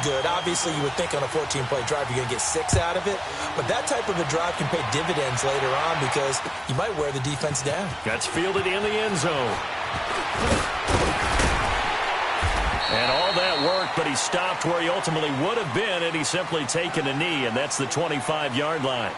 good. Obviously, you would think on a 14-play drive you're going to get 6 out of it. But that type of a drive can pay dividends later on because you might wear the defense down. That's fielded in the end zone. And all that worked, but he stopped where he ultimately would have been, and he's simply taken a knee, and that's the 25-yard line.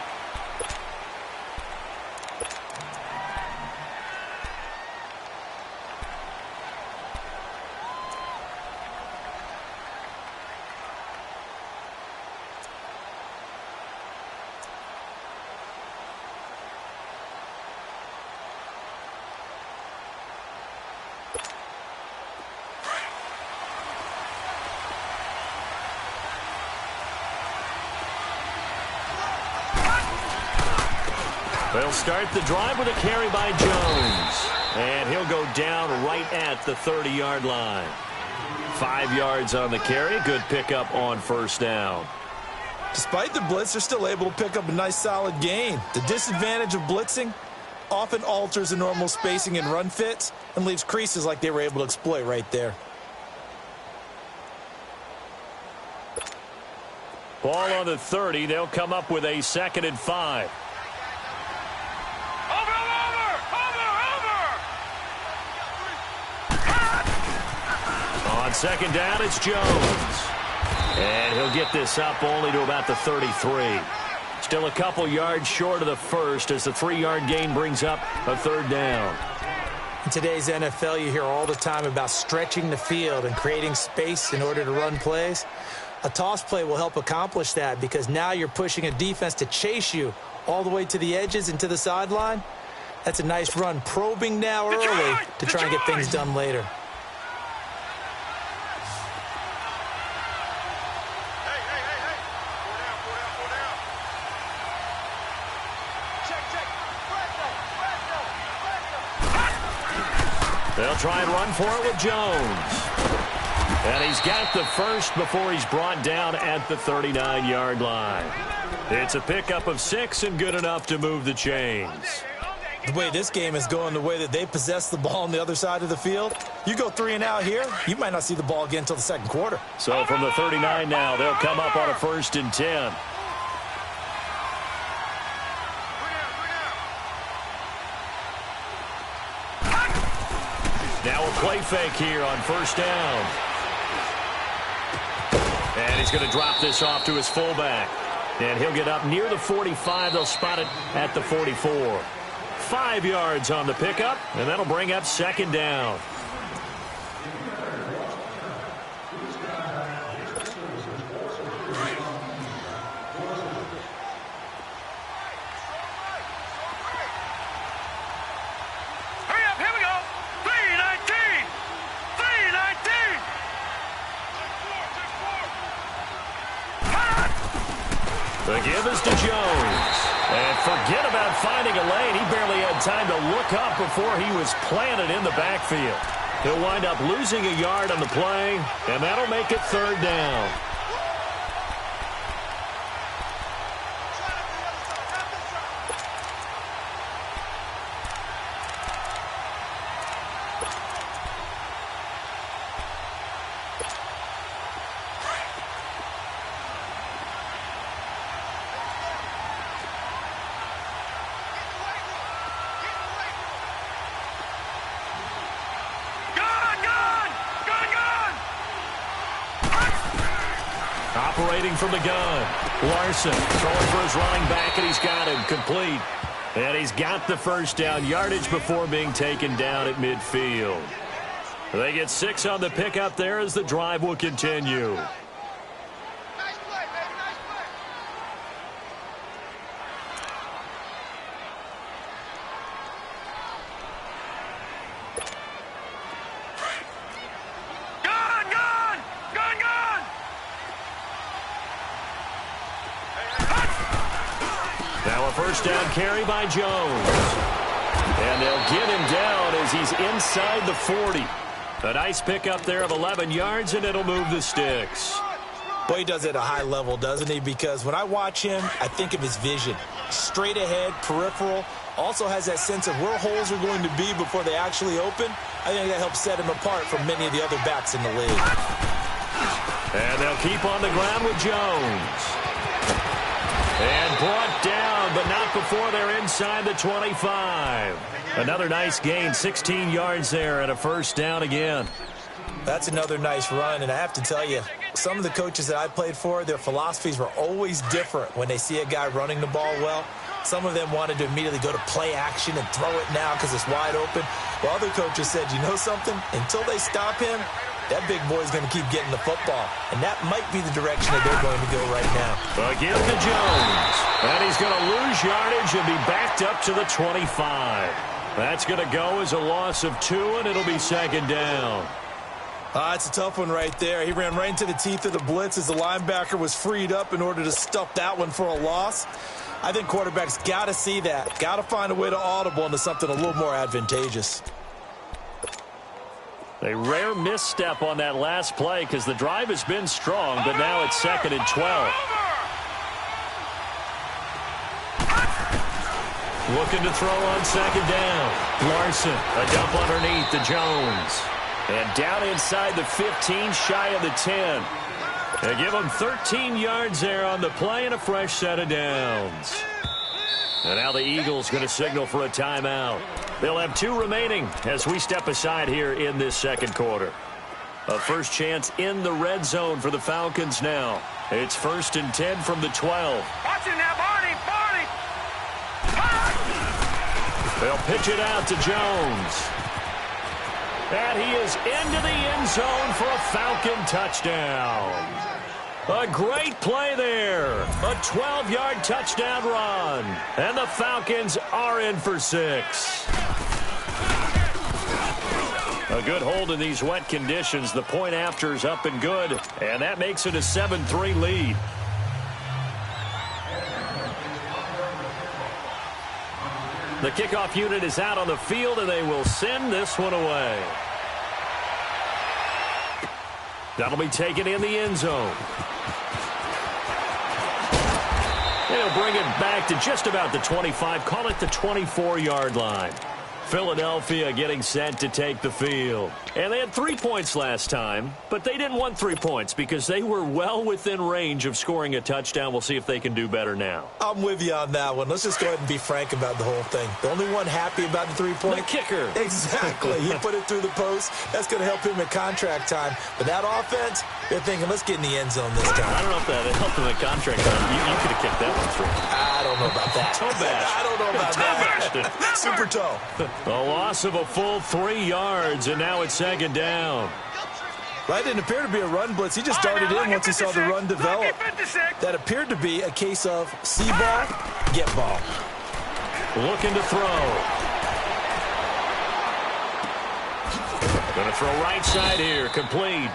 They'll start the drive with a carry by Jones. And he'll go down right at the 30-yard line. 5 yards on the carry. Good pickup on first down. Despite the blitz, they're still able to pick up a nice solid gain. The disadvantage of blitzing often alters the normal spacing and run fits and leaves creases like they were able to exploit right there. Ball on the 30. They'll come up with a 2nd and 5. On 2nd down, it's Jones. And he'll get this up only to about the 33. Still a couple yards short of the first as the 3-yard gain brings up a 3rd down. In today's NFL, you hear all the time about stretching the field and creating space in order to run plays. A toss play will help accomplish that because now you're pushing a defense to chase you all the way to the edges and to the sideline. That's a nice run, probing now early to try and get things done later. They'll try and run for it with Jones. And he's got the first before he's brought down at the 39-yard line. It's a pickup of 6 and good enough to move the chains. The way this game is going, the way that they possess the ball on the other side of the field, you go 3 and out here, you might not see the ball again until the 2nd quarter. So from the 39 now, they'll come up on a 1st and 10. Now a play fake here on 1st down. And he's going to drop this off to his fullback. And he'll get up near the 45. They'll spot it at the 44. 5 yards on the pickup, and that'll bring up 2nd down. The give is to Jones. And forget about finding a lane. He barely had time to look up before he was planted in the backfield. He'll wind up losing a yard on the play, and that'll make it 3rd down. Operating from the gun, Larson throwing for his running back, and he's got him complete. And he's got the 1st down yardage before being taken down at midfield. They get 6 on the pickup there as the drive will continue. Nice play, baby, nice play. Now a 1st down carry by Jones. And they'll get him down as he's inside the 40. A nice pickup there of 11 yards, and it'll move the sticks. Boy, he does it at a high level, doesn't he? Because when I watch him, I think of his vision. Straight ahead, peripheral. Also has that sense of where holes are going to be before they actually open. I think that helps set him apart from many of the other backs in the league. And they'll keep on the ground with Jones. And brought down, but not before they're inside the 25. Another nice gain, 16 yards there and a first down again. That's another nice run, and I have to tell you, some of the coaches that I played for, their philosophies were always different when they see a guy running the ball well. Some of them wanted to immediately go to play action and throw it now because it's wide open. While other coaches said, you know something? Until they stop him, that big boy's going to keep getting the football. And that might be the direction that they're going to go right now. Again to Jones. And he's going to lose yardage and be backed up to the 25. That's going to go as a loss of 2, and it'll be second down. It's a tough one right there. He ran right into the teeth of the blitz as the linebacker was freed up in order to stuff that one for a loss. I think quarterbacks got to see that. Got to find a way to audible into something a little more advantageous. A rare misstep on that last play because the drive has been strong, but now it's 2nd and 12. Looking to throw on second down. Larson, a dump underneath to Jones. And down inside the 15, shy of the 10. They give him 13 yards there on the play and a fresh set of downs. And now the Eagles going to signal for a timeout. They'll have 2 remaining as we step aside here in this second quarter. A first chance in the red zone for the Falcons now. It's 1st and 10 from the 12. Watch it now, Barney! They'll pitch it out to Jones. And he is into the end zone for a Falcon touchdown. A great play there. A 12-yard touchdown run. And the Falcons are in for 6. A good hold in these wet conditions. The point after is up and good. And that makes it a 7-3 lead. The kickoff unit is out on the field, and they will send this one away. That'll be taken in the end zone. They'll bring it back to just about the 25, call it the 24-yard line. Philadelphia getting set to take the field. And they had 3 points last time, but they didn't want 3 points because they were well within range of scoring a touchdown. We'll see if they can do better now. I'm with you on that one. Let's just go ahead and be frank about the whole thing. The only one happy about the 3-point? The kicker. Exactly. He put it through the post. That's going to help him at contract time. But that offense, they're thinking, let's get in the end zone this time. I don't know if that helped him at contract time. You could have kicked that one through. I don't know about that. Toe bash. I don't know about that. Super toe. A loss of a full 3 yards, and now it's 2nd down. Right, didn't appear to be a run blitz. He just darted in once he saw the run develop. That appeared to be a case of see ball, get ball. Looking to throw. Going to throw right side here, complete.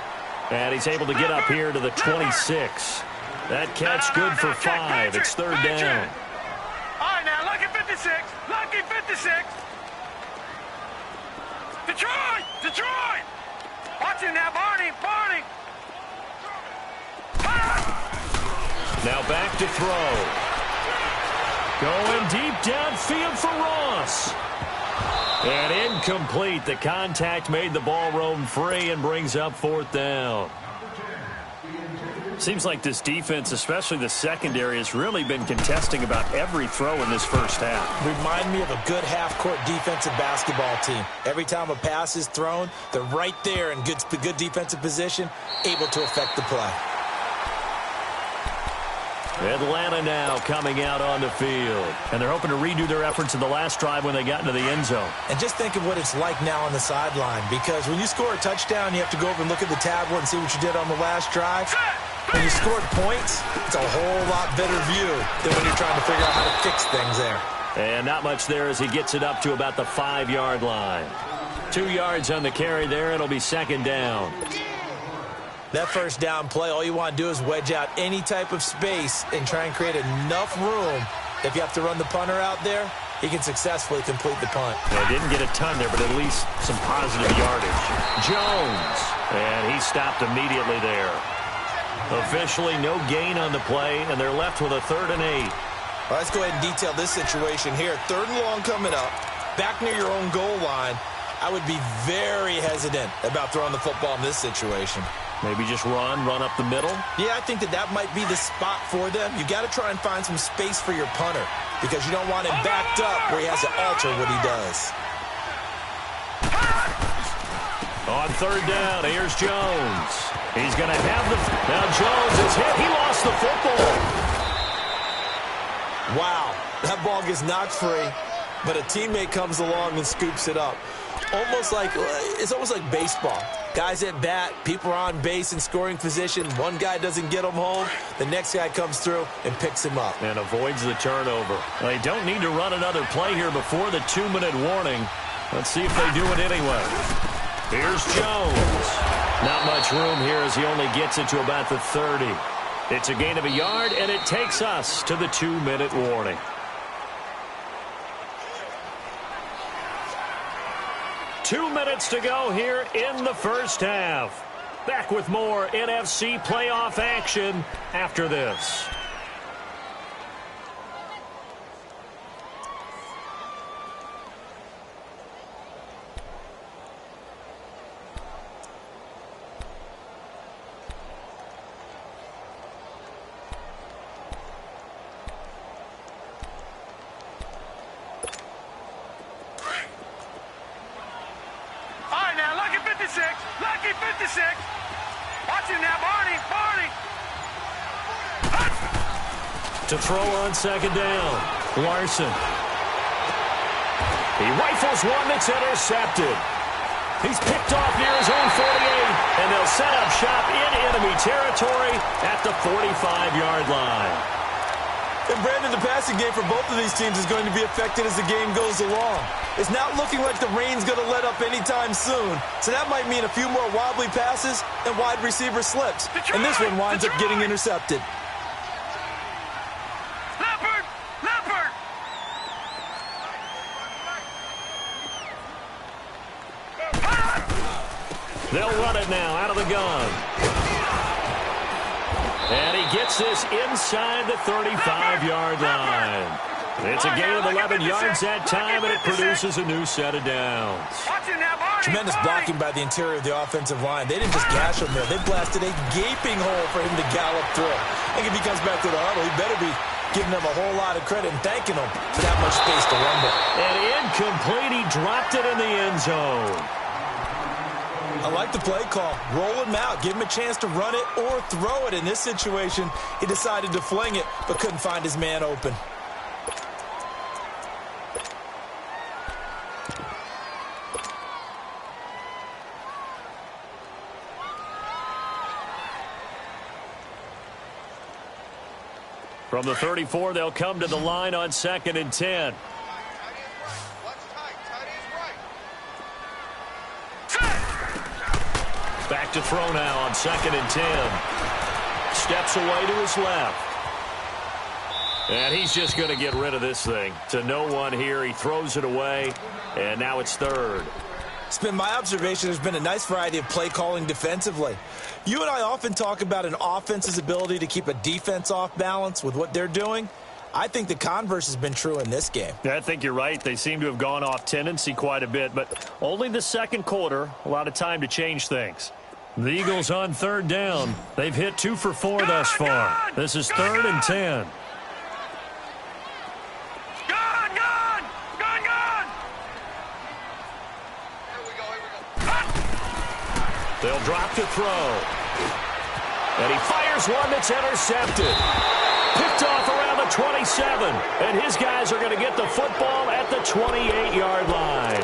And he's able to get up here to the 26. That catch good for 5. It's 3rd down. All right, now, lucky 56. Lucky 56. Detroit! Detroit! Watch him now, Barney! Barney! Now back to throw. Going deep downfield for Ross. And incomplete. The contact made the ball roam free and brings up 4th down. Seems like this defense, especially the secondary, has really been contesting about every throw in this first half. Remind me of a good half-court defensive basketball team. Every time a pass is thrown, they're right there in good defensive position, able to affect the play. Atlanta now coming out on the field. And they're hoping to redo their efforts in the last drive when they got into the end zone. And just think of what it's like now on the sideline, because when you score a touchdown, you have to go over and look at the tablet and see what you did on the last drive. When you scored points, it's a whole lot better view than when you're trying to figure out how to fix things there. And not much there as he gets it up to about the 5-yard line. 2 yards on the carry there. It'll be 2nd down. That first down play, all you want to do is wedge out any type of space and try and create enough room. If you have to run the punter out there, he can successfully complete the punt. They didn't get a ton there, but at least some positive yardage. Jones, and he stopped immediately there. Officially no gain on the play, and they're left with a 3rd and 8. Well, let's go ahead and detail this situation here. 3rd and long coming up, back near your own goal line. I would be very hesitant about throwing the football in this situation. Maybe just run up the middle. Yeah, I think that might be the spot for them. You got to try and find some space for your punter because you don't want him backed up where he has to alter what he does. On third down, here's Jones. He's going to have the... Now Jones is hit. He lost the football. Wow, that ball gets knocked free, but a teammate comes along and scoops it up. It's almost like baseball. Guys at bat, people are on base in scoring position. One guy doesn't get him home. The next guy comes through and picks him up. And avoids the turnover. They don't need to run another play here before the 2-minute warning. Let's see if they do it anyway. Here's Jones. Not much room here as he only gets it to about the 30. It's a gain of a yard, and it takes us to the 2-minute warning. Two minutes to go here in the first half. Back with more NFC playoff action after this. Lucky 56. Watch him now, Barney. To throw on second down, Larson. He rifles one that's intercepted. He's picked off near his own 48, and they'll set up shop in enemy territory at the 45-yard line. And Brandon, the passing game for both of these teams is going to be affected as the game goes along. It's not looking like the rain's going to let up anytime soon. So that might mean a few more wobbly passes and wide receiver slips. And this one winds up getting intercepted. Leopard! They'll run it now out of the gun. And he gets this inside the 35-yard line. It's a gain of 11 yards that time, and it produces a new set of downs. Tremendous blocking by the interior of the offensive line. They didn't just gash him there. They blasted a gaping hole for him to gallop through. I think if he comes back to the huddle, he better be giving them a whole lot of credit and thanking them for that much space to run with. And incomplete. He dropped it in the end zone. I like the play call. Roll him out. Give him a chance to run it or throw it. In this situation, he decided to fling it, but couldn't find his man open. From the 34, they'll come to the line on 2nd and 10. Back to throw now on 2nd and 10. Steps away to his left. And he's just going to get rid of this thing. To no one here. He throws it away. And now it's 3rd. It's been my observation there's been a nice variety of play calling defensively. You and I often talk about an offense's ability to keep a defense off balance with what they're doing. I think the converse has been true in this game. I think you're right. They seem to have gone off tendency quite a bit, but only the second quarter, a lot of time to change things. The Eagles on 3rd down. They've hit 2 for 4 thus far. This is 3rd and 10. They'll drop to throw. And he fires one that's intercepted. Picked off around the 27. And his guys are going to get the football at the 28-yard line.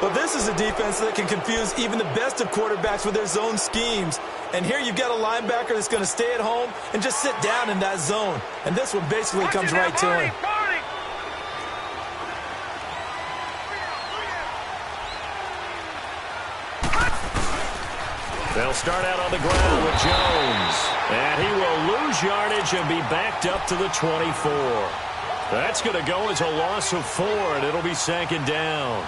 Well, this is a defense that can confuse even the best of quarterbacks with their zone schemes. And here you've got a linebacker that's going to stay at home and just sit down in that zone. And this one basically comes right to him. They'll start out on the ground with Jones. And he will lose yardage and be backed up to the 24. That's going to go as a loss of 4, and it'll be 2nd down.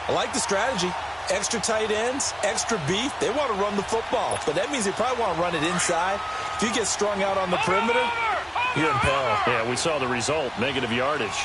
I like the strategy. Extra tight ends, extra beef. They want to run the football, but that means they probably want to run it inside. If you get strung out on the perimeter, you're in peril. Yeah, we saw the result, negative yardage.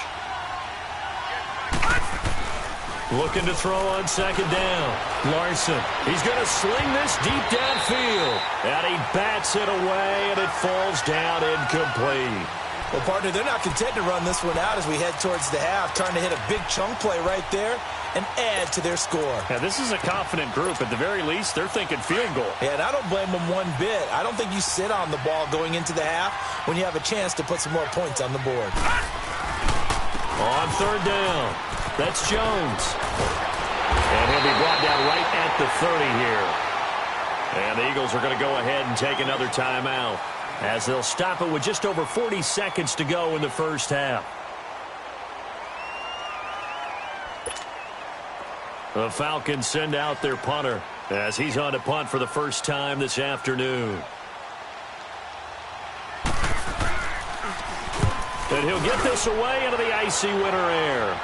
Looking to throw on second down. Larson, he's going to sling this deep downfield. And he bats it away, and it falls down incomplete. Well, partner, they're not content to run this one out as we head towards the half, trying to hit a big chunk play right there and add to their score. Yeah, this is a confident group. At the very least, they're thinking field goal. Yeah, and I don't blame them one bit. I don't think you sit on the ball going into the half when you have a chance to put some more points on the board. On third down, that's Jones. And he'll be brought down right at the 30 here. And the Eagles are going to go ahead and take another timeout, as they'll stop it with just over 40 seconds to go in the first half. The Falcons send out their punter as he's on to punt for the first time this afternoon. And he'll get this away into the icy winter air.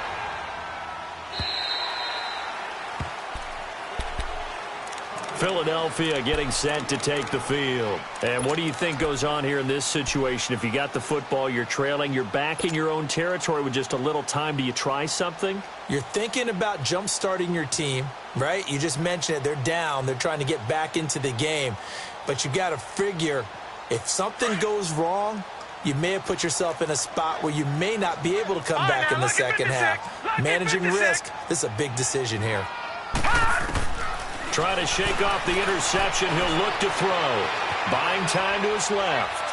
Philadelphia getting set to take the field. And what do you think goes on here in this situation? If you got the football, you're trailing, you're back in your own territory with just a little time. Do you try something? You're thinking about jump-starting your team, right? You just mentioned it. They're down. They're trying to get back into the game. But you got to figure if something goes wrong, you may have put yourself in a spot where you may not be able to come back in the second half. Managing risk, this is a big decision here. Trying to shake off the interception. He'll look to throw. Buying time to his left.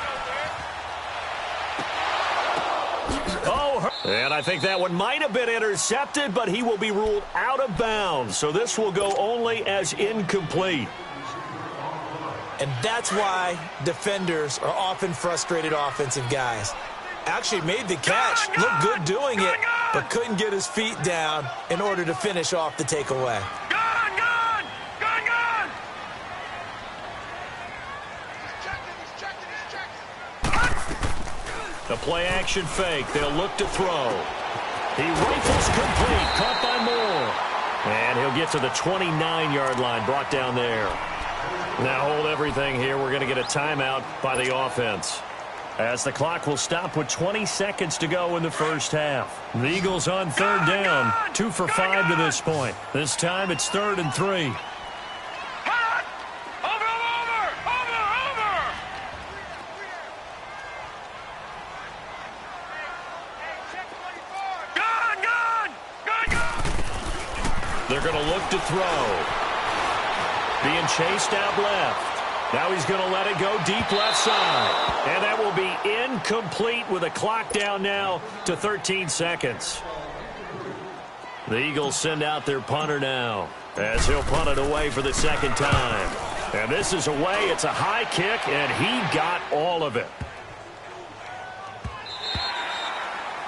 And I think that one might have been intercepted, but he will be ruled out of bounds. So this will go only as incomplete. And that's why defenders are often frustrated offensive guys. Actually made the catch, looked good doing it, but couldn't get his feet down in order to finish off the takeaway. The play-action fake. They'll look to throw. He rifles complete. Caught by Moore. And he'll get to the 29-yard line. Brought down there. Now hold everything here. We're going to get a timeout by the offense, as the clock will stop with 20 seconds to go in the first half. The Eagles on third down. 2 for 5 to this point. This time it's 3rd and 3. They're going to look to throw. Being chased out left. Now he's going to let it go deep left side. And that will be incomplete with a clock down now to 13 seconds. The Eagles send out their punter now, as he'll punt it away for the second time. And this is away. It's a high kick, and he got all of it.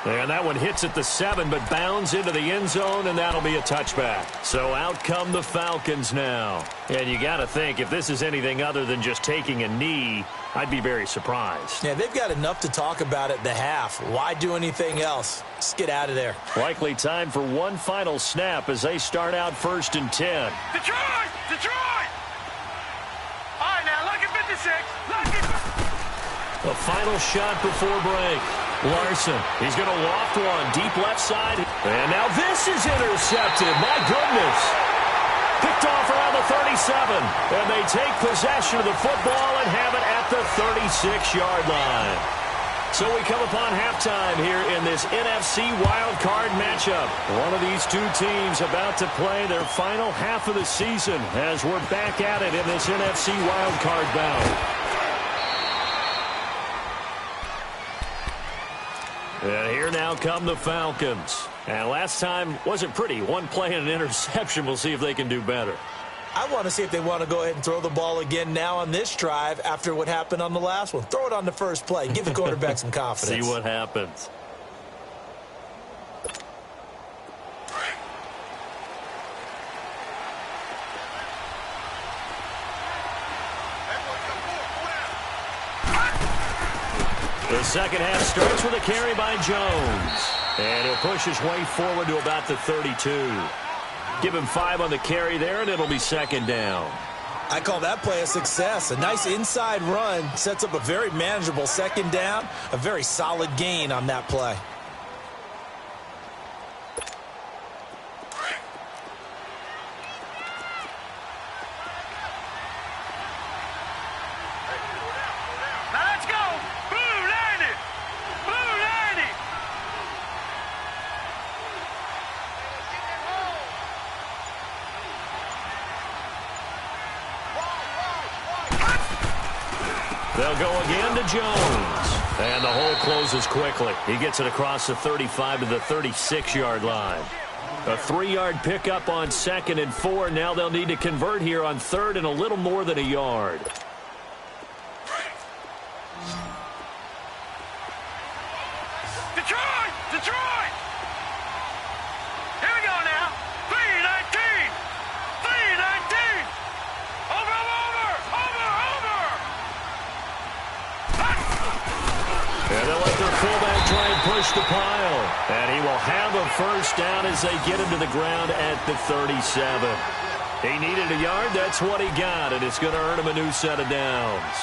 And that one hits at the 7, but bounds into the end zone, and that'll be a touchback. So out come the Falcons now. And you got to think, if this is anything other than just taking a knee, I'd be very surprised. Yeah, they've got enough to talk about at the half. Why do anything else? Just get out of there. Likely time for one final snap as they start out 1st and 10. Detroit! Detroit! All right, now, look at 56. Look at... A final shot before break. Larson, he's going to loft one deep left side. And now this is intercepted. My goodness. Picked off around the 37. And they take possession of the football and have it at the 36-yard line. So we come upon halftime here in this NFC wildcard matchup. One of these two teams about to play their final half of the season as we're back at it in this NFC wildcard bout. And here now come the Falcons. And last time wasn't pretty. One play and an interception. We'll see if they can do better. I want to see if they want to go ahead and throw the ball again now on this drive after what happened on the last one. Throw it on the first play. Give the quarterback some confidence. See what happens. The second half starts with a carry by Jones. And he'll push his way forward to about the 32. Give him 5 on the carry there, and it'll be second down. I call that play a success. A nice inside run sets up a very manageable second down. A very solid gain on that play. They'll go again to Jones. And the hole closes quickly. He gets it across the 35 to the 36-yard line. A 3-yard pickup on 2nd and 4. Now they'll need to convert here on 3rd and a little more than a yard. Detroit! Detroit! Here we go now. 3-19. 3-19. Over. And they'll let their fullback try and push the pile. And he will have a first down as they get him to the ground at the 37. He needed a yard. That's what he got, and it's going to earn him a new set of downs.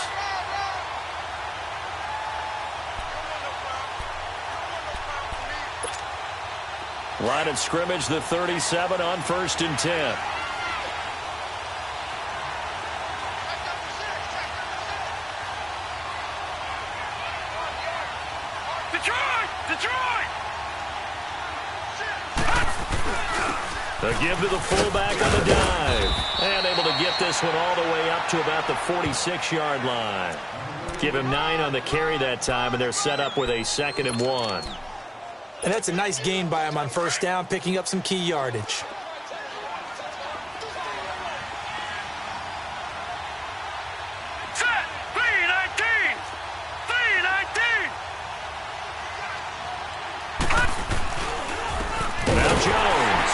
Line of scrimmage, the 37 on 1st and 10. Detroit! The give to the fullback on the dive. And able to get this one all the way up to about the 46-yard line. Give him 9 on the carry that time, and they're set up with a 2nd and 1. And that's a nice gain by him on first down, picking up some key yardage. Set! 3-19. 3-19. Now Jones.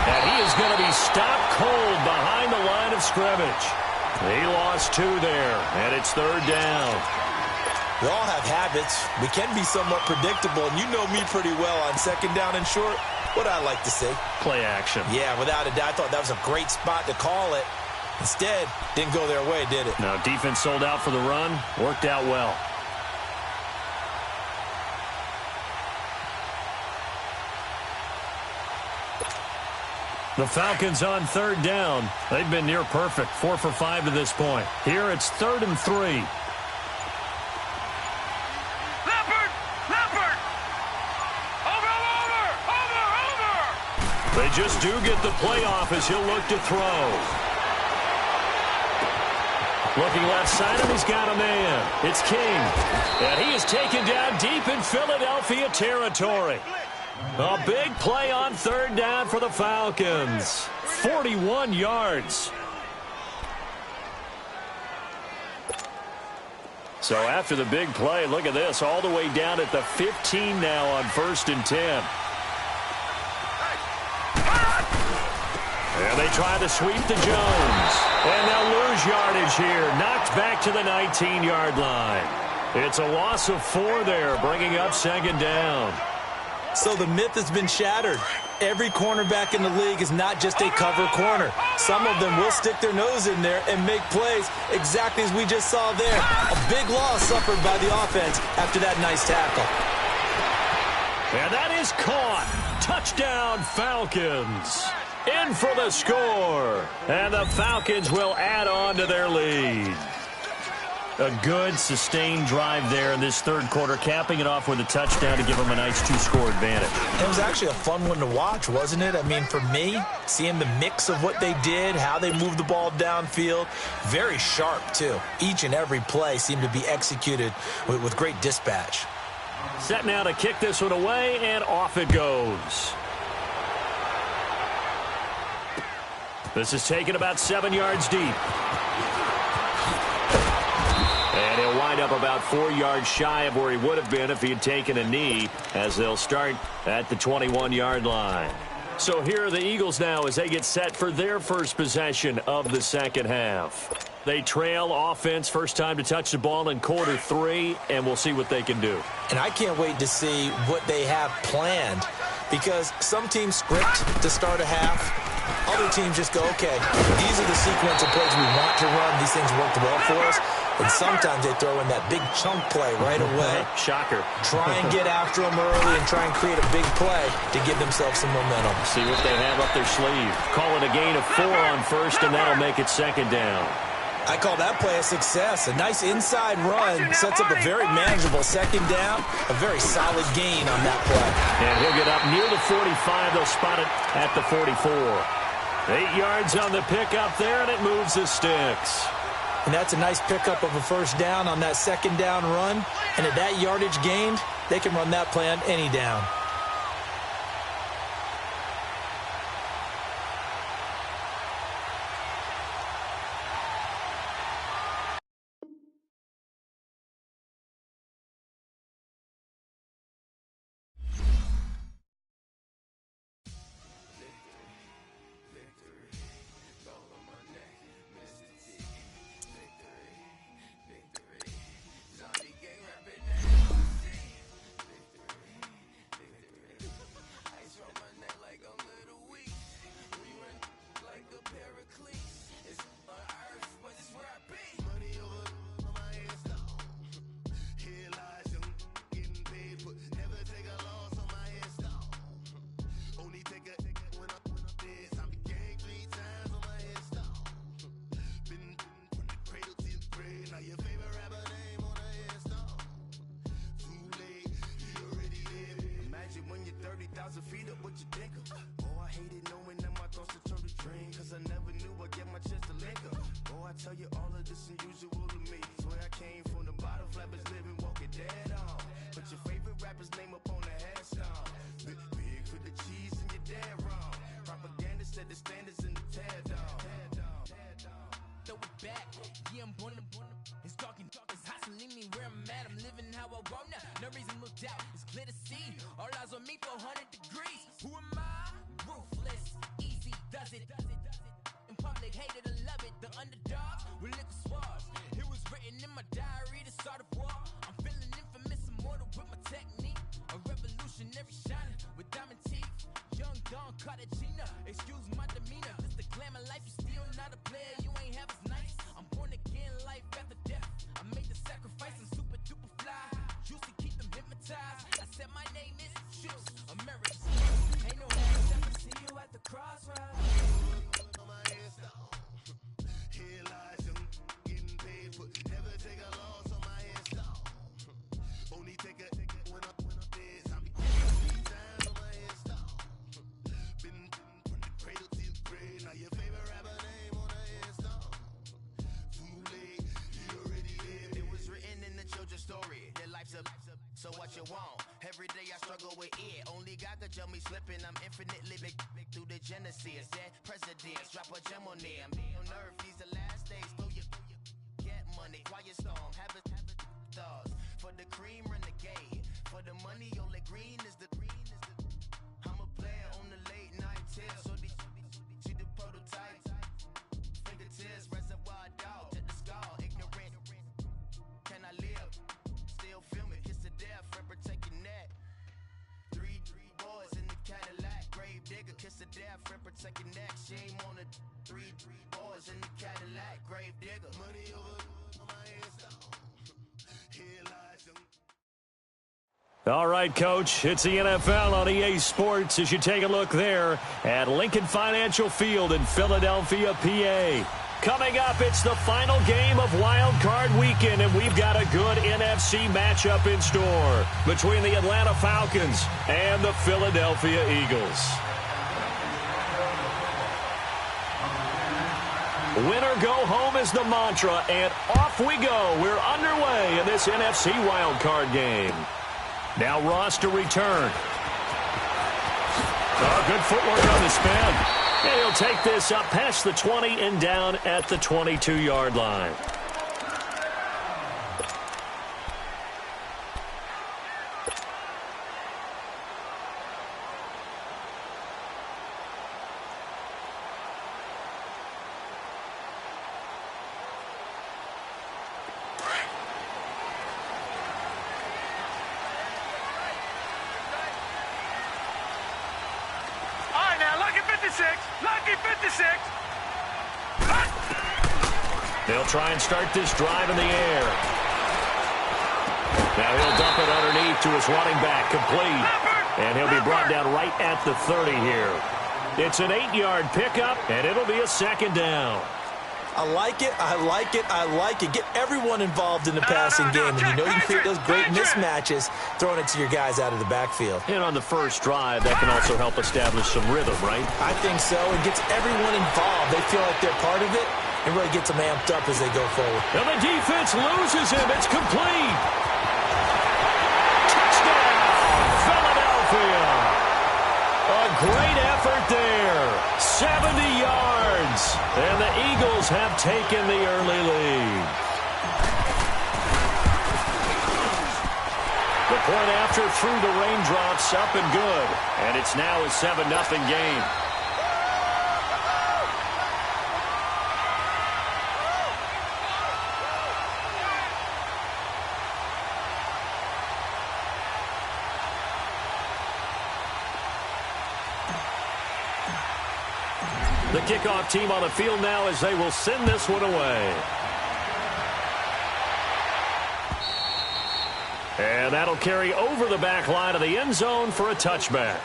And he is going to be stopped cold behind the line of scrimmage. He lost 2 there, and it's 3rd down. We all have habits. We can be somewhat predictable, and you know me pretty well on 2nd down and short. What I like to say? Play action. Yeah, without a doubt. I thought that was a great spot to call it. Instead, didn't go their way, did it? Now defense sold out for the run. Worked out well. The Falcons on 3rd down. They've been near perfect. 4 for 5 to this point. Here it's 3rd and 3. Leopard! Over! They just do get the play off as he'll look to throw. Looking left side, and he's got a man. It's King. And he is taken down deep in Philadelphia territory. A big play on 3rd down for the Falcons. 41 yards. So after the big play, look at this. All the way down at the 15 now on 1st and 10. And they try to sweep to Jones. And they'll lose yardage here. Knocked back to the 19-yard line. It's a loss of 4 there, bringing up 2nd down. So the myth has been shattered. Every cornerback in the league is not just a cover corner. Some of them will stick their nose in there and make plays exactly as we just saw there. A big loss suffered by the offense after that nice tackle. And that is caught. Touchdown, Falcons. In for the score. And the Falcons will add on to their lead. A good, sustained drive there in this 3rd quarter, capping it off with a touchdown to give them a nice 2-score advantage. It was actually a fun one to watch, wasn't it? I mean, for me, seeing the mix of what they did, how they moved the ball downfield, very sharp, too. Each and every play seemed to be executed with great dispatch. Set now to kick this one away, and off it goes. This is taken about 7 yards deep. And he'll wind up about 4 yards shy of where he would have been if he had taken a knee, as they'll start at the 21-yard line. So here are the Eagles now as they get set for their first possession of the 2nd half. They trail offense, first time to touch the ball in quarter 3, and we'll see what they can do. And I can't wait to see what they have planned, because some teams script to start a half. Other teams just go, okay, these are the sequence of plays we want to run. These things worked well for us. And sometimes they throw in that big chunk play right away. Shocker. Try and get after them early and try and create a big play to give themselves some momentum. See what they have up their sleeve. Call it a gain of 4 on 1st, and that'll make it 2nd down. I call that play a success. A nice inside run sets up a very manageable 2nd down. A very solid gain on that play. And he'll get up near the 45. They'll spot it at the 44. 8 yards on the pickup there, and it moves the sticks. And that's a nice pickup of a first down on that second down run. And at that yardage gained, they can run that play on any down. So what you want? Every day I struggle with it. Only God could tell me slipping. I'm infinitely big through the genesis. Dead presidents, drop a gem on them. On earth, these the last days. Throw your get money, quiet storm. Have it stars. For the cream, renegade. For the money, only green is the. I'm a player on the late night tips. So these see the prototype. Fingertips, reservoir dog. To the skull, ignorant. Can I live? Still film it, kiss to death, rep protecting that. Three boys in the Cadillac, grave digger, kiss to death, rep protecting that. Shame on the three boys in the Cadillac, grave digger. Money over my head, here lies them. All right, Coach, it's the NFL on EA Sports as you take a look there at Lincoln Financial Field in Philadelphia, PA. Coming up, it's the final game of Wild Card Weekend, and we've got a good NFC matchup in store between the Atlanta Falcons and the Philadelphia Eagles. Winner go home is the mantra, and off we go. We're underway in this NFC Wild Card game. Now Ross to return. Oh, good footwork on the spin. And he'll take this up past the 20 and down at the 22-yard line. They'll try and start this drive in the air. Now he'll dump it underneath to his running back, complete. And he'll be brought down right at the 30 here. It's an 8-yard pickup, and it'll be a second down. I like it, I like it, I like it. Get everyone involved in the passing game, and you know you can create those great mismatches throwing it to your guys out of the backfield. And on the first drive, that can also help establish some rhythm, right? I think so. It gets everyone involved. They feel like they're part of it, and really gets them amped up as they go forward. And the defense loses him. It's complete. Touchdown, Philadelphia. A great effort there. 70 yards. And the Eagles have taken the early lead. The point after through the raindrops, up and good. And it's now a 7-0 game. The kickoff team on the field now as they will send this one away. And that'll carry over the back line of the end zone for a touchback.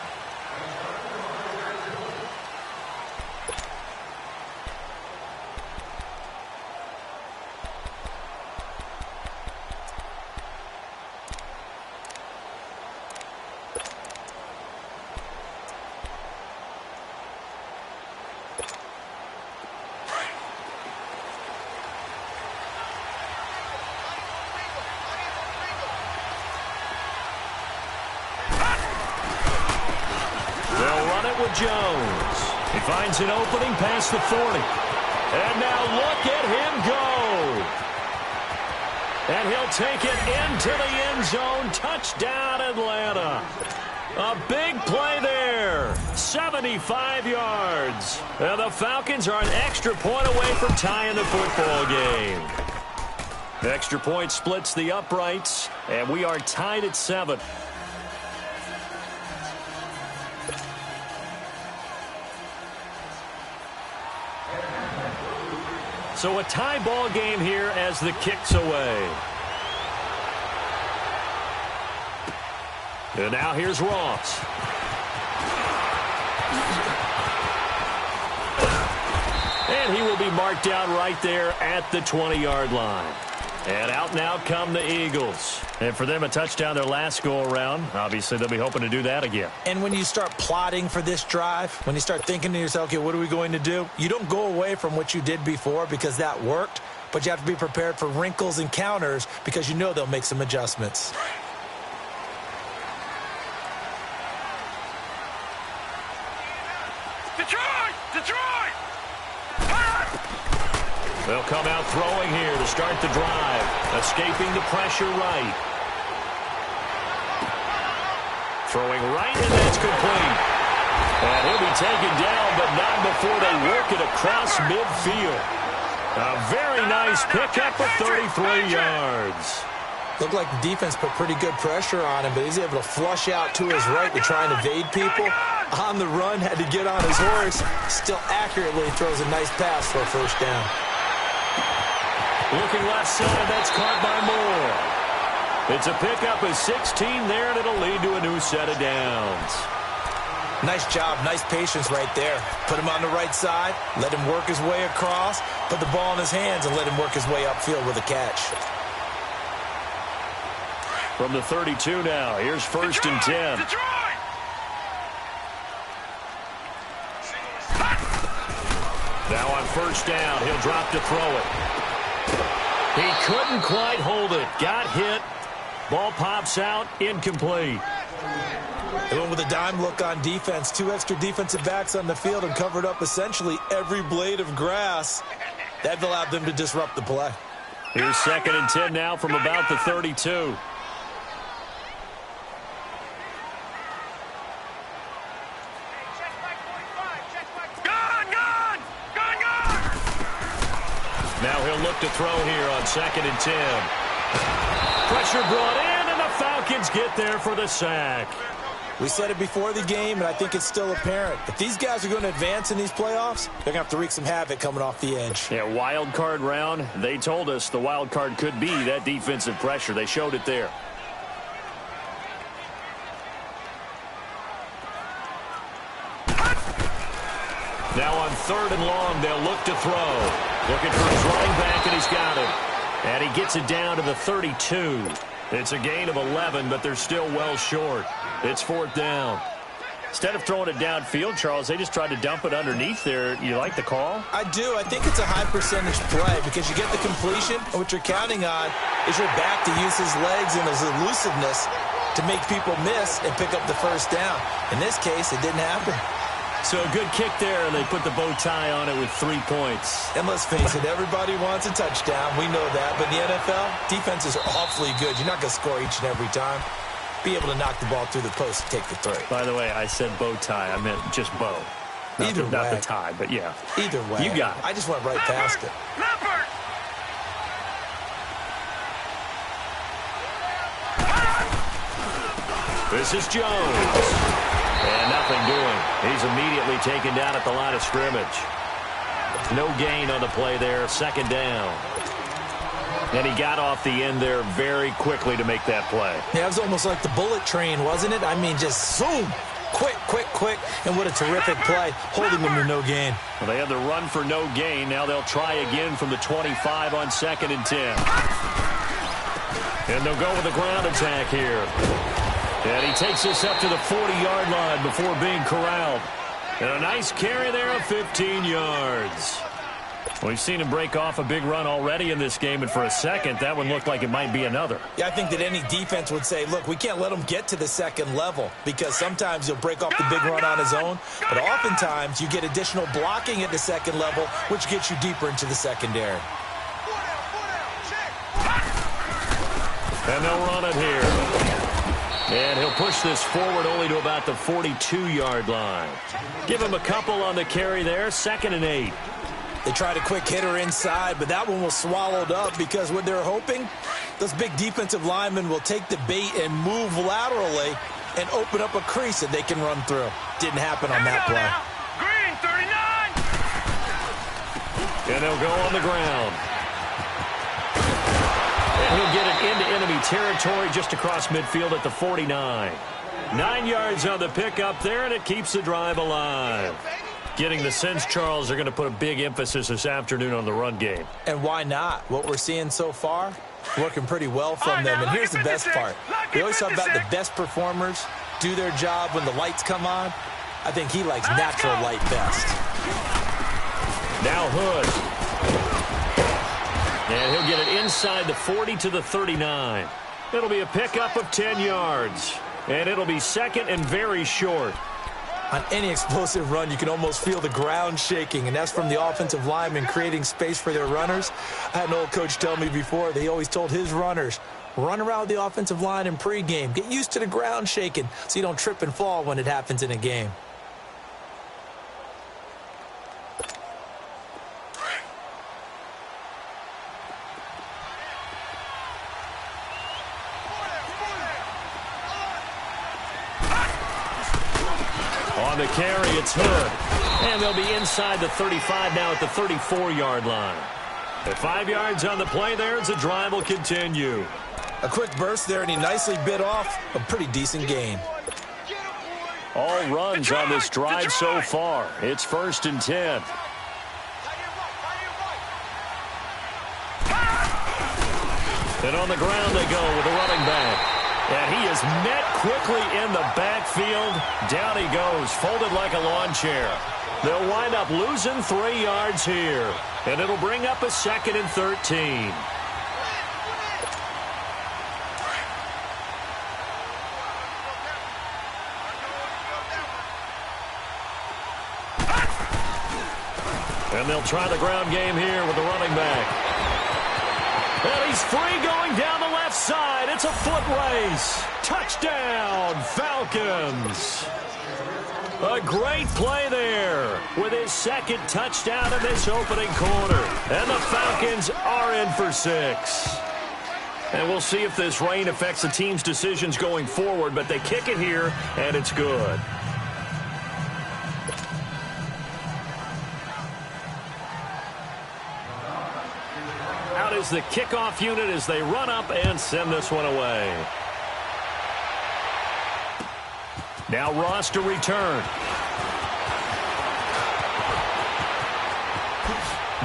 Jones. He finds an opening past the 40. And now look at him go. And he'll take it into the end zone. Touchdown, Atlanta. A big play there. 75 yards. And the Falcons are an extra point away from tying the football game. The extra point splits the uprights, and we are tied at 7. So a tie ball game here as the kick's away. And now here's Ross. And he will be marked down right there at the 20-yard line. And out now come the Eagles. And for them, a touchdown their last go-around. Obviously, they'll be hoping to do that again. And when you start plotting for this drive, when you start thinking to yourself, okay, what are we going to do? You don't go away from what you did before because that worked, but you have to be prepared for wrinkles and counters because you know they'll make some adjustments. Detroit! Detroit! They'll come out throwing here to start the drive. Escaping the pressure right. Throwing right, and that's complete. And he'll be taken down, but not before they work it across midfield. A very nice pickup of 33 yards. Looked like the defense put pretty good pressure on him, but he's able to flush out to his right to try and evade people. On the run, had to get on his horse. Still accurately throws a nice pass for a first down. Looking left side, that's caught by Moore. It's a pickup of 16 there, and it'll lead to a new set of downs. Nice job, nice patience right there. Put him on the right side, let him work his way across, put the ball in his hands, and let him work his way upfield with a catch. From the 32 now, here's first and 10. Detroit! Now on first down, he'll drop to throw it. He couldn't quite hold it. Got hit. Ball pops out. Incomplete. They went with a dime look on defense. 2 extra defensive backs on the field and covered up essentially every blade of grass. That allowed them to disrupt the play. Here's second and 10 now from about the 32. Now he'll look to throw here on second and 10. Pressure brought in, and the Falcons get there for the sack. We said it before the game, and I think it's still apparent. If these guys are going to advance in these playoffs, they're going to have to wreak some havoc coming off the edge. Yeah, wild card round. They told us the wild card could be that defensive pressure. They showed it there. Now on third and long, they'll look to throw. Looking for his running back, and he's got him. And he gets it down to the 32. It's a gain of 11, but they're still well short. It's fourth down. Instead of throwing it downfield, Charles, they just tried to dump it underneath there. You like the call? I do. I think it's a high percentage play because you get the completion, and what you're counting on is your back to use his legs and his elusiveness to make people miss and pick up the first down. In this case, it didn't happen. So a good kick there, and they put the bow tie on it with 3 points. And let's face it, everybody wants a touchdown. We know that. But in the NFL, defenses are awfully good. You're not going to score each and every time. Be able to knock the ball through the post and take the 3. By the way, I said bow tie. I meant just bow. Not the tie, but yeah. Either way. You got it. I just went right past it. This is Jones. And nothing doing. He's immediately taken down at the line of scrimmage. No gain on the play there. 2nd down. And he got off the end there very quickly to make that play. Yeah, it was almost like the bullet train, wasn't it? I mean, just zoom. Quick, quick, quick. And what a terrific play, holding them to no gain. Well, they had the run for no gain. Now they'll try again from the 25 on 2nd and 10. And they'll go with the ground attack here. And he takes this up to the 40-yard line before being corralled. And a nice carry there of 15 yards. We've seen him break off a big run already in this game, and for a second, that one looked like it might be another. Yeah, I think that any defense would say, look, we can't let him get to the 2nd level because sometimes he'll break off the big run on his own, but oftentimes you get additional blocking at the 2nd level, which gets you deeper into the secondary. And they'll run it here. And he'll push this forward only to about the 42-yard line. Give him a couple on the carry there, 2nd and 8. They tried a quick hitter inside, but that one was swallowed up because what they're hoping, those big defensive linemen will take the bait and move laterally and open up a crease that they can run through. Didn't happen on that play. Green, 39! And they'll go on the ground. And he'll get it into enemy territory just across midfield at the 49. 9 yards on the pickup there, and it keeps the drive alive. Getting the sense, Charles, they're going to put a big emphasis this afternoon on the run game. And why not? What we're seeing so far, working pretty well from them. And here's the best part. We always talk about the best performers do their job when the lights come on. I think he likes natural light best. Now Hood. And he'll get it inside the 40 to the 39. It'll be a pickup of 10 yards. And it'll be 2nd and very short. On any explosive run, you can almost feel the ground shaking, and that's from the offensive linemen creating space for their runners. I had an old coach tell me before, they always told his runners, run around the offensive line in pregame. Get used to the ground shaking so you don't trip and fall when it happens in a game. On the carry, it's Hood. And they'll be inside the 35 now at the 34-yard line. At 5 yards on the play there as the drive will continue. A quick burst there, and he nicely bit off a pretty decent gain. All runs on this drive so far. It's 1st and 10. And on the ground they go with the running back. And he is met quickly in the backfield. Down he goes, folded like a lawn chair. They'll wind up losing 3 yards here. And it'll bring up a 2nd and 13. And they'll try the ground game here with the running back. And he's free going down the left side. It's a foot race. Touchdown, Falcons. A great play there with his 2nd touchdown in this opening quarter. And the Falcons are in for 6. And we'll see if this rain affects the team's decisions going forward, but they kick it here, and it's good. Out is the kickoff unit as they run up and send this one away. Now Ross to return.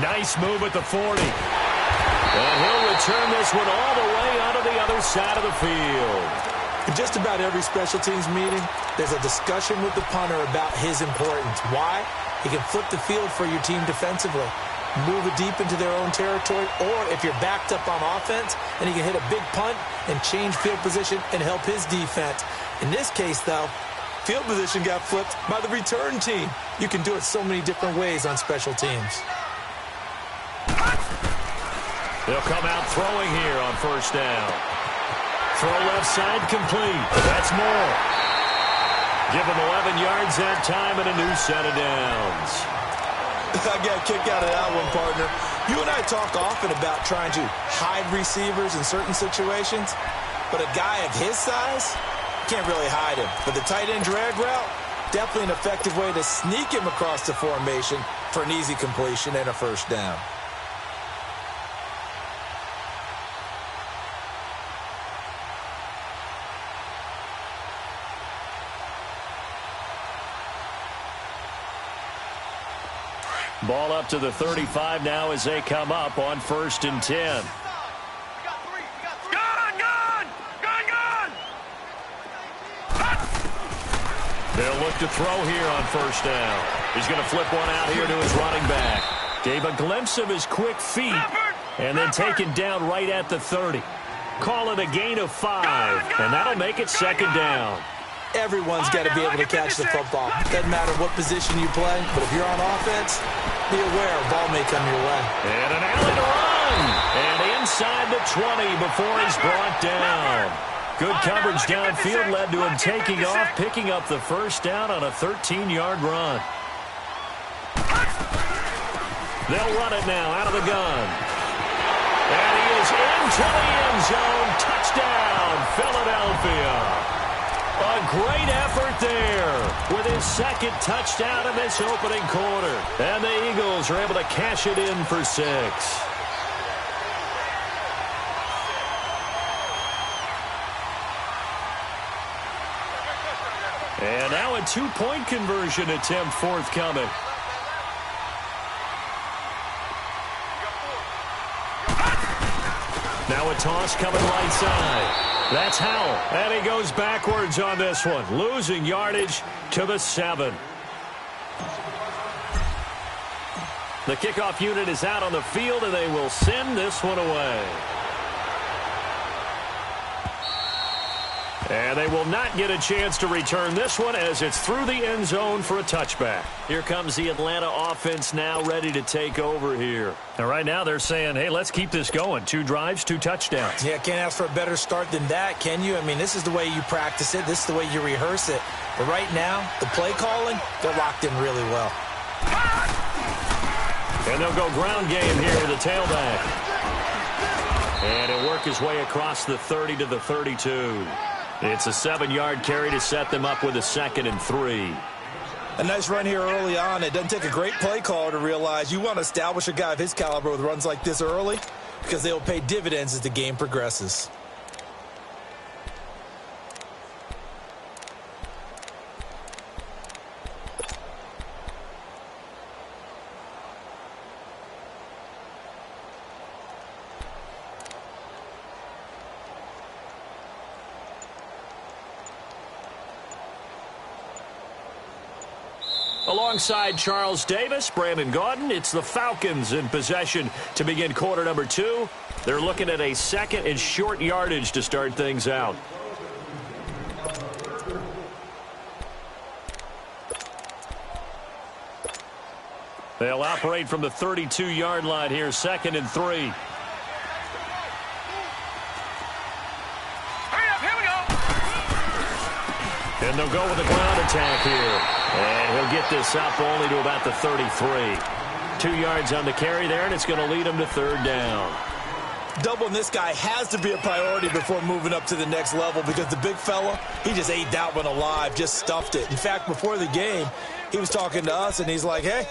Nice move at the 40. And he'll return this one all the way out of the other side of the field. In just about every special teams meeting, there's a discussion with the punter about his importance. Why? He can flip the field for your team defensively, move it deep into their own territory, or if you're backed up on offense, and he can hit a big punt and change field position and help his defense. In this case, though, field position got flipped by the return team. You can do it so many different ways on special teams. They'll come out throwing here on first down. Throw left side complete. That's more. Give him 11 yards that time and a new set of downs. I got a kick out of that one, partner. You and I talk often about trying to hide receivers in certain situations, but a guy of his size can't really hide him. But the tight end drag route, definitely an effective way to sneak him across the formation for an easy completion and a first down. Ball up to the 35 now as they come up on 1st and 10. They'll look to throw here on first down. He's going to flip one out here to his running back. Gave a glimpse of his quick feet and then taken down right at the 30. Call it a gain of 5, and that'll make it 2nd down. Everyone's got to be able to catch the football. Doesn't matter what position you play, but if you're on offense, be aware a ball may come your way. And an alley to run. And inside the 20 before he's brought down. Good coverage downfield led to him taking off, picking up the first down on a 13-yard run. They'll run it now out of the gun. And he is into the end zone. Touchdown, Philadelphia. A great effort there with his 2nd touchdown in this opening quarter. And the Eagles are able to cash it in for 6. And now a 2-point conversion attempt forthcoming. Now a toss coming right side. That's Howell, and he goes backwards on this one, losing yardage to the 7. The kickoff unit is out on the field, and they will send this one away. And they will not get a chance to return this one as it's through the end zone for a touchback. Here comes the Atlanta offense now ready to take over here. And right now they're saying, hey, let's keep this going. 2 drives, 2 touchdowns. Yeah, can't ask for a better start than that, can you? I mean, this is the way you practice it. This is the way you rehearse it. But right now, the play calling, they're locked in really well. And they'll go ground game here with the tailback. And he'll work his way across the 30 to the 32. It's a 7-yard carry to set them up with a 2nd and 3. A nice run here early on. It doesn't take a great play caller to realize you want to establish a guy of his caliber with runs like this early because they will pay dividends as the game progresses. Alongside Charles Davis, Brandon Gaudin, it's the Falcons in possession to begin quarter number 2. They're looking at a 2nd and short yardage to start things out. They'll operate from the 32-yard line here, 2nd and 3. Here we go. And they'll go with a ground attack here. And he'll get this up only to about the 33. 2 yards on the carry there, and it's going to lead him to 3rd down. Doubling this guy has to be a priority before moving up to the next level because the big fella, he just ate that one alive, just stuffed it. In fact, before the game, he was talking to us, and he's like, hey,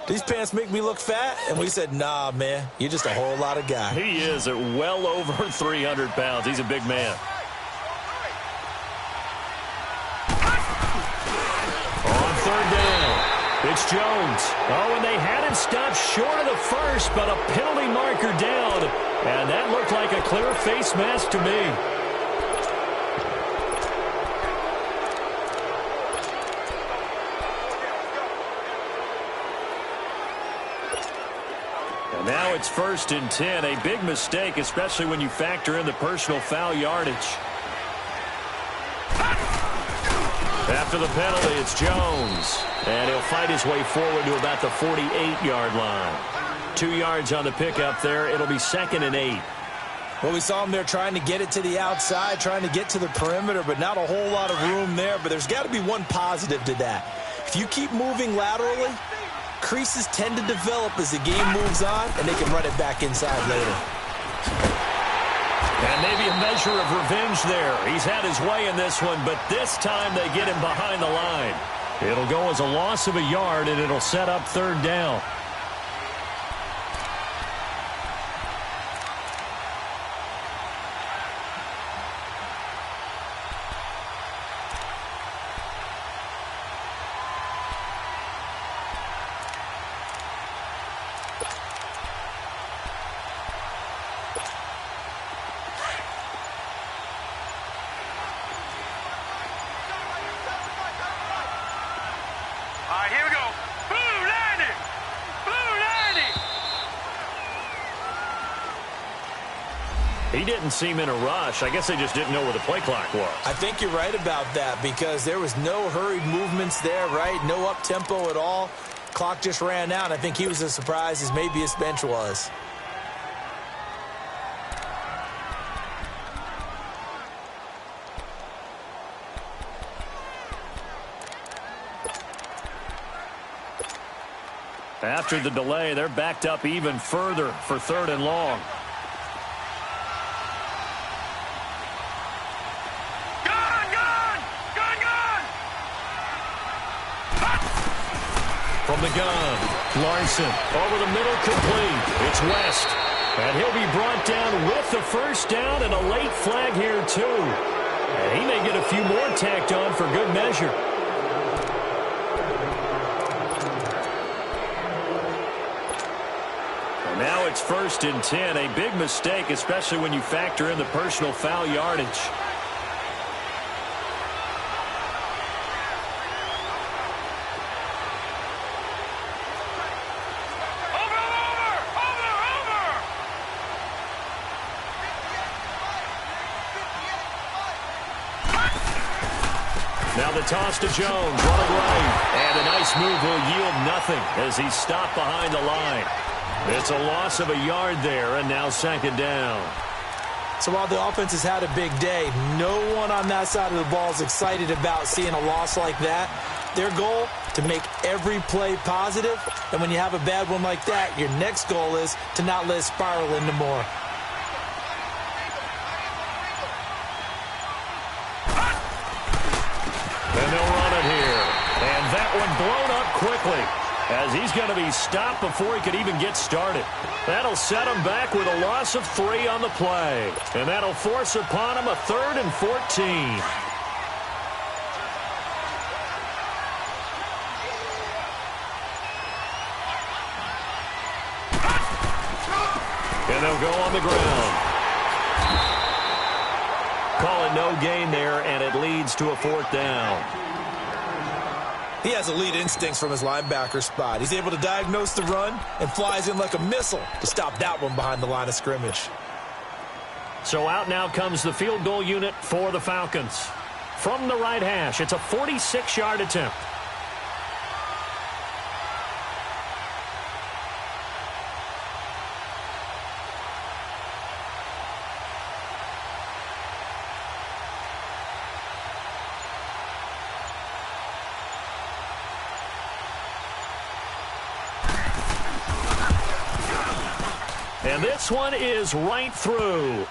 these pants make me look fat? And we said, nah, man, you're just a whole lot of guy. He is at well over 300 pounds. He's a big man. It's Jones. Oh, and they had him stopped short of the first, but a penalty marker down. And that looked like a clear face mask to me. it's 1st and 10. A big mistake, especially when you factor in the personal foul yardage. After the penalty, it's Jones. And he'll fight his way forward to about the 48-yard line. 2 yards on the pickup there. It'll be 2nd and 8. Well, we saw him there trying to get it to the outside, trying to get to the perimeter, but not a whole lot of room there. But there's got to be one positive to that. If you keep moving laterally, creases tend to develop as the game moves on, and they can run it back inside later. And maybe a measure of revenge there. He's had his way in this one, but this time they get him behind the line. It'll go as a loss of a yard, and it'll set up 3rd down. He didn't seem in a rush. I guess they just didn't know where the play clock was. I think you're right about that because there was no hurried movements there, right? No up-tempo at all. Clock just ran out. I think he was as surprised as maybe his bench was. After the delay, they're backed up even further for 3rd and long. From the gun, Larson over the middle, complete. It's West, and he'll be brought down with the 1st down and a late flag here too. And he may get a few more tacked on for good measure. And now it's 1st and 10, a big mistake, especially when you factor in the personal foul yardage. Now the toss to Jones, running right. And a nice move will yield nothing as he's stopped behind the line. It's a loss of a yard there, and now 2nd down. So while the offense has had a big day, no one on that side of the ball is excited about seeing a loss like that. Their goal, to make every play positive. And when you have a bad one like that, your next goal is to not let it spiral into more. And they'll run it here. And that one blown up quickly as he's going to be stopped before he could even get started. That'll set him back with a loss of 3 on the play. And that'll force upon him a 3rd and 14. And they'll go on the ground. Call it no gain there, and it leads to a 4th down. He has elite instincts from his linebacker spot. He's able to diagnose the run and flies in like a missile to stop that one behind the line of scrimmage. So out now comes the field goal unit for the Falcons. From the right hash, it's a 46-yard attempt. And this one is right through.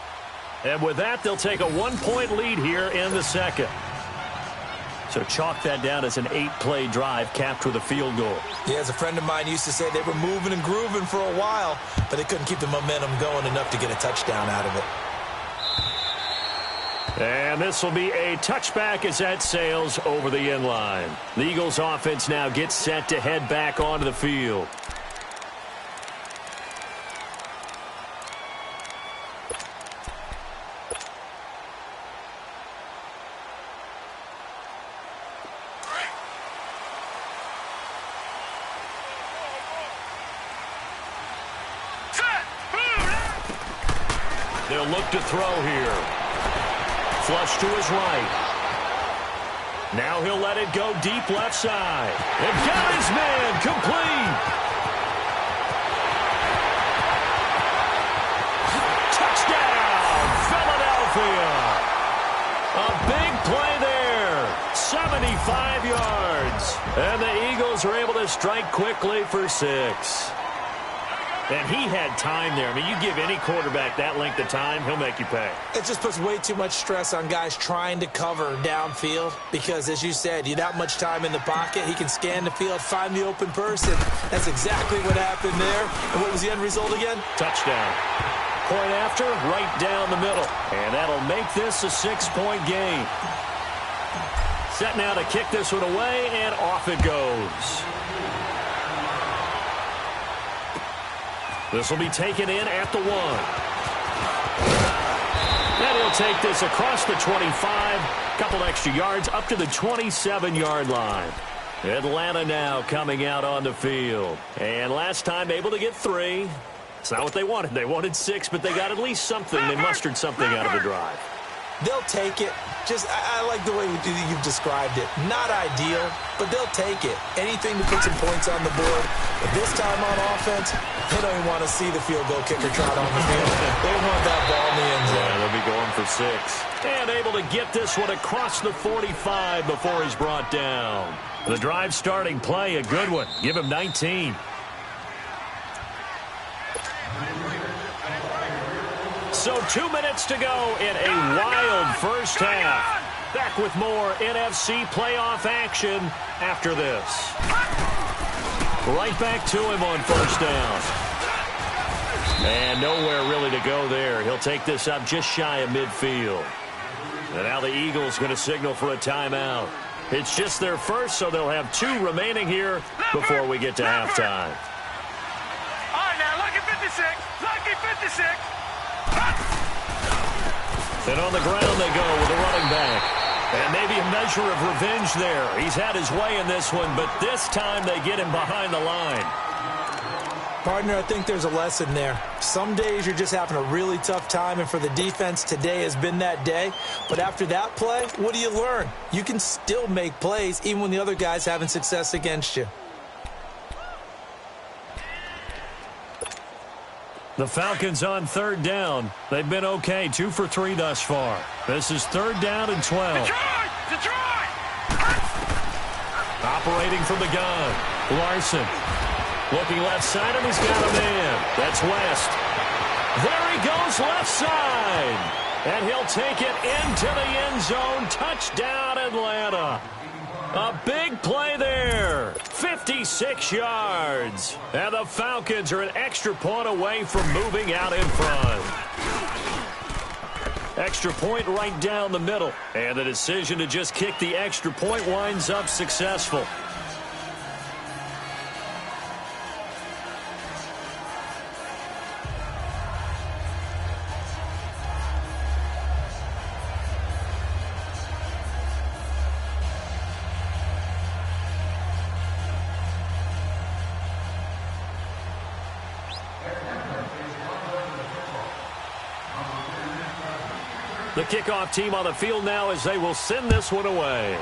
And with that, they'll take a 1-point lead here in the 2nd. So chalk that down as an 8-play drive capped with a field goal. Yeah, as a friend of mine used to say, they were moving and grooving for a while, but they couldn't keep the momentum going enough to get a touchdown out of it. And this will be a touchback as that sails over the end line. The Eagles offense now gets set to head back onto the field. Set! He'll look to throw here. Flush to his right. Now he'll let it go deep left side. And got his man complete. Touchdown, Philadelphia. A big play there. 75 yards. And the Eagles are able to strike quickly for 6. And he had time there. I mean, you give any quarterback that length of time, he'll make you pay. It just puts way too much stress on guys trying to cover downfield because, as you said, you don't much time in the pocket. He can scan the field, find the open person. That's exactly what happened there. And what was the end result again? Touchdown. Point after, right down the middle. And that'll make this a 6-point game. Set now to kick this one away, and off it goes. This will be taken in at the 1. And he'll take this across the 25. Couple extra yards up to the 27-yard line. Atlanta now coming out on the field. And last time able to get 3. It's not what they wanted. They wanted 6, but they got at least something. They mustered something out of the drive. They'll take it. I like the way you've described it. Not ideal, but they'll take it. Anything to put some points on the board. But this time on offense, they don't even want to see the field goal kicker trot on the field. They want that ball in the end zone. Yeah, they'll be going for 6. And able to get this one across the 45 before he's brought down. The drive starting play, a good one. Give him 19. So 2 minutes to go in a wild first half. Back with more NFC playoff action after this. Right back to him on first down. And nowhere really to go there. He'll take this up just shy of midfield. And now the Eagles going to signal for a timeout. It's just their first, so they'll have 2 remaining here before we get to halftime. All right, now, lucky 56. Lucky 56. And on the ground they go with the running back. And maybe a measure of revenge there. He's had his way in this one, but this time they get him behind the line. Partner, I think there's a lesson there. Some days you're just having a really tough time, and for the defense, today has been that day. But after that play, what do you learn? You can still make plays even when the other guy's having success against you. The Falcons on third down. They've been okay, 2 for 3 thus far. This is 3rd down and 12. Detroit! Operating from the gun, Larson. Looking left side, and he's got a man. That's West. There he goes left side. And he'll take it into the end zone. Touchdown, Atlanta. A big play there. 56 yards. And the Falcons are an extra point away from moving out in front. Extra point right down the middle. And the decision to just kick the extra point winds up successful. The kickoff team on the field now as they will send this one away.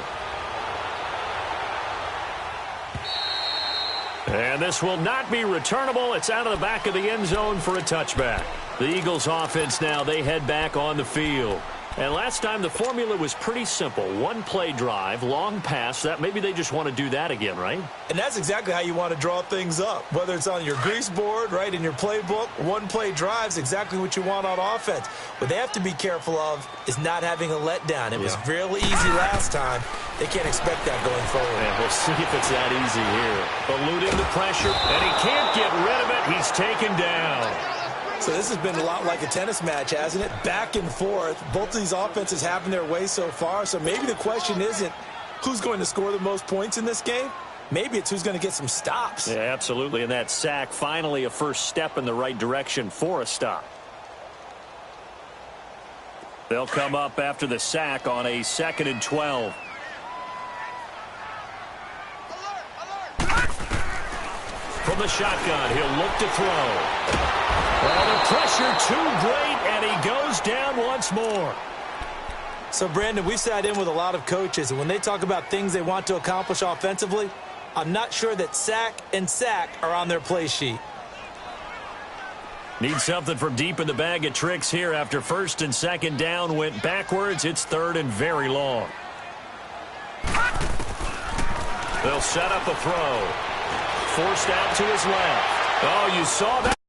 And this will not be returnable. It's out of the back of the end zone for a touchback. The Eagles offense now, they head back on the field. And last time the formula was pretty simple. 1-play drive, long pass. That maybe they just want to do that again, right? And that's exactly how you want to draw things up. Whether it's on your grease board, right, in your playbook, 1-play drive's exactly what you want on offense. What they have to be careful of is not having a letdown. It was real easy last time. They can't expect that going forward. And we'll see if it's that easy here. Eluding the pressure, and he can't get rid of it. He's taken down. So this has been a lot like a tennis match, hasn't it? Back and forth. Both of these offenses having their way so far. So maybe the question isn't who's going to score the most points in this game. Maybe it's who's going to get some stops. Yeah, absolutely. And that sack, finally a first step in the right direction for a stop. They'll come up after the sack on a 2nd and 12. From the shotgun, he'll look to throw. Well, the pressure too great, and And he goes down once more. So, Brandon, we've sat in with a lot of coaches, and when they talk about things they want to accomplish offensively, I'm not sure that sack and sack are on their play sheet. Need something from deep in the bag of tricks here after first and second down went backwards. It's third and very long. They'll set up a throw. Forced out to his left. Oh, you saw that.